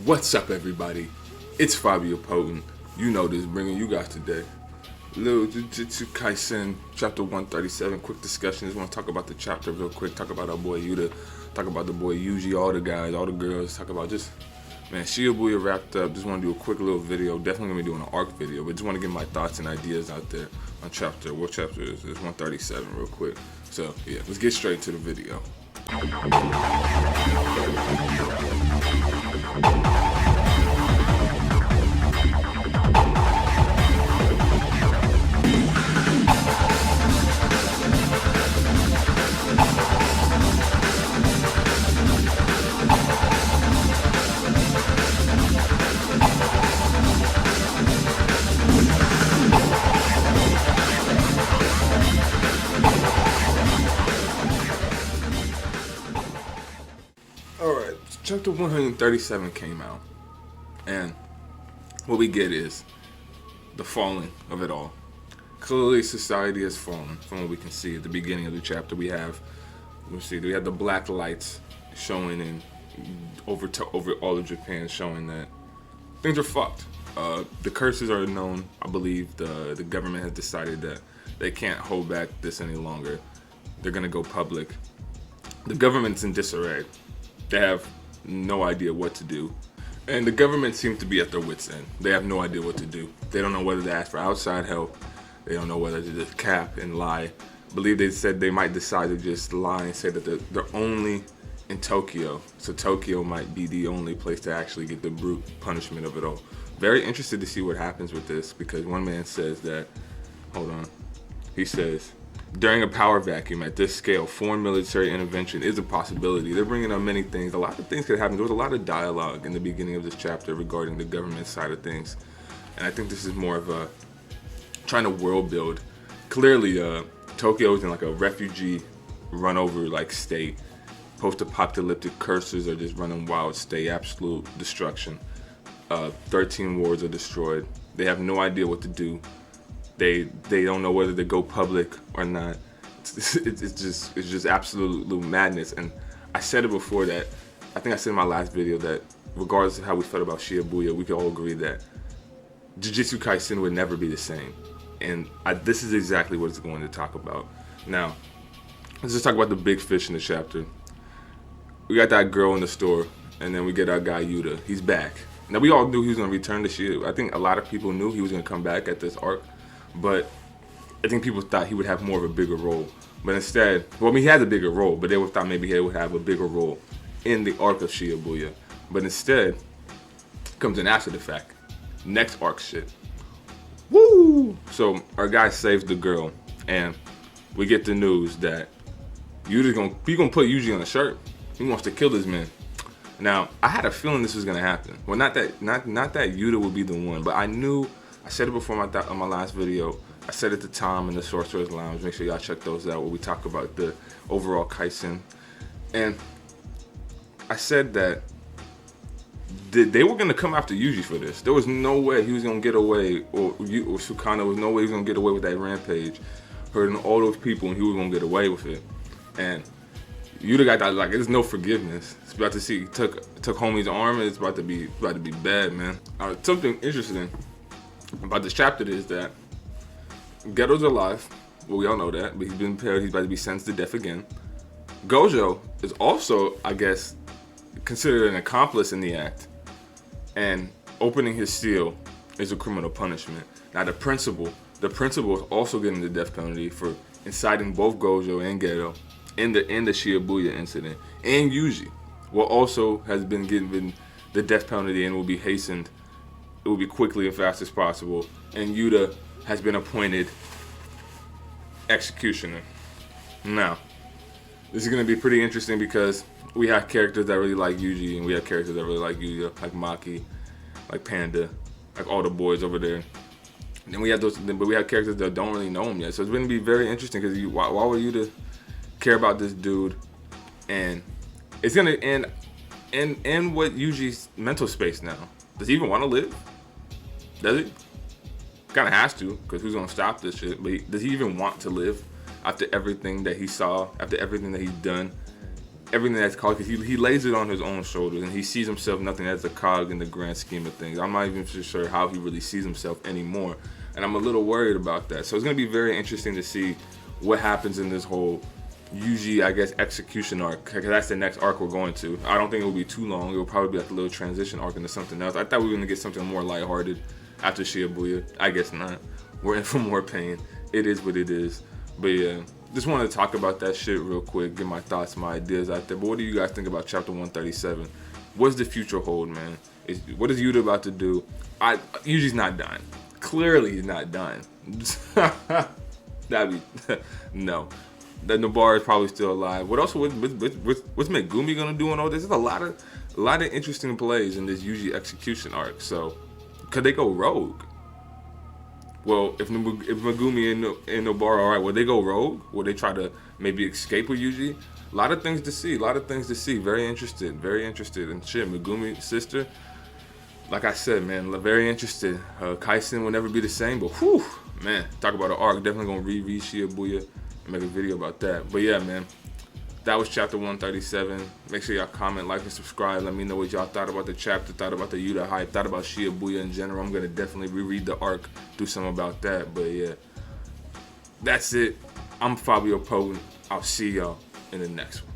What's up, everybody? It's Fabio Potent. You know this, bringing you guys today. Little Jujutsu Kaisen, chapter 137. Quick discussion. Just want to talk about the chapter real quick. Talk about our boy Yuta. Talk about the boy Yuji, all the guys, all the girls. Talk about just, man, Shibuya wrapped up. Just want to do a quick little video. Definitely going to be doing an arc video, but just want to get my thoughts and ideas out there on chapter. What chapter is this? 137 real quick. So, yeah, let's get straight to the video. Alright, chapter 137 came out, and what we get is the falling of it all. Clearly, society has fallen from what we can see at the beginning of the chapter. We have the black lights showing in over all of Japan, showing that things are fucked. The curses are known. I believe the government has decided that they can't hold back this any longer. They're gonna go public. The government's in disarray. They have no idea what to do. And the government seems to be at their wits' end. They have no idea what to do. They don't know whether to ask for outside help. They don't know whether to just cap and lie. I believe they said they might decide to just lie and say that they're only in Tokyo. So Tokyo might be the only place to actually get the brute punishment of it all. Very interested to see what happens with this, because one man says that, he says, during a power vacuum at this scale, foreign military intervention is a possibility. They're bringing up many things. A lot of things could happen. There was a lot of dialogue in the beginning of this chapter regarding the government side of things. And I think this is more of a trying to world build. Clearly, Tokyo is in like a refugee run over like state. Post-apocalyptic curses are just running wild state, absolute destruction. 13 wards are destroyed. They have no idea what to do. They don't know whether to go public or not. It's just absolute madness. And I said it before that, I think I said in my last video that regardless of how we felt about Shibuya, we could all agree that Jujutsu Kaisen would never be the same. And this is exactly what it's going to talk about. Now, let's just talk about the big fish in the chapter. We got that girl in the store, and then we get our guy Yuta. He's back. Now, we all knew he was going to return to Shibuya. I think a lot of people knew he was going to come back at this arc. But I think people thought he would have more of a bigger role. But instead, well, I mean, he has a bigger role, but they thought maybe he would have a bigger role in the arc of Shibuya. But instead, comes in after the fact. Next arc shit. Woo! So our guy saves the girl, and we get the news that he's gonna put Yuji on a shirt. He wants to kill this man. Now, I had a feeling this was gonna happen. Well, not that Yuta would be the one, but I knew. I said it before on my last video. I said it to Tom in the Sorcerer's Lounge. Make sure y'all check those out where we talk about the overall Kaisen. And I said that they were going to come after Yuji for this. There was no way he was going to get away, or Sukano was no way he was going to get away with that rampage, hurting all those people, and he was going to get away with it. And Yuta got that, like, there's no forgiveness. It's about to see, he took homie's arm, and it's about to be bad, man. Something interesting about this chapter is that Geto's alive. Well, we all know that, but he's been impaired. He's about to be sentenced to death again. Gojo is also, I guess, considered an accomplice in the act, and opening his seal is a criminal punishment. Now, the principal is also getting the death penalty for inciting both Gojo and Geto in the Shibuya incident, and Yuji also has been given the death penalty and will be hastened. It will be quickly and fast as possible. And Yuta has been appointed executioner. Now, this is going to be pretty interesting because we have characters that really like Yuji, and we have characters that really like Yuya, like Maki, like Panda, like all the boys over there. And then we have but we have characters that don't really know him yet. So it's going to be very interesting because why would Yuta care about this dude? And it's going to end what Yuji's mental space now. Does he even want to live? Does he? Kind of has to, because who's going to stop this shit? But does he even want to live after everything that he saw, after everything that he's done? everything that's cog, because he lays it on his own shoulders, and he sees himself nothing as a cog in the grand scheme of things. I'm not even sure how he really sees himself anymore, and I'm a little worried about that. So it's going to be very interesting to see what happens in this whole Yuji, I guess, execution arc, because that's the next arc we're going to. I don't think it will be too long. It will probably be like a little transition arc into something else. I thought we were going to get something more lighthearted after Shibuya. I guess not. We're in for more pain. It is what it is. But yeah, just wanted to talk about that shit real quick, get my thoughts, my ideas out there. But what do you guys think about chapter 137? What's the future hold, man? What is Yuta about to do? Yuji's not done. Clearly he's not done. That'd be no. That Nobar is probably still alive. What's Megumi gonna do in all this? There's a lot of interesting plays in this Yuji execution arc. So could they go rogue? Well, if Megumi and Nobar are alright, will they go rogue? Will they try to maybe escape with Yuji? A lot of things to see. Very interested. And shit, Megumi's sister, like I said, man, very interested. Kaisen will never be the same, but whew, man, talk about an arc. Definitely gonna reread Shibuya and make a video about that. But yeah, man, that was chapter 137. Make sure y'all comment, like, and subscribe. Let me know what y'all thought about the chapter, thought about the Yuta hype, thought about Shibuya in general. I'm gonna definitely reread the arc, do something about that. But yeah, that's it. I'm Fabio Potent. I'll see y'all in the next one.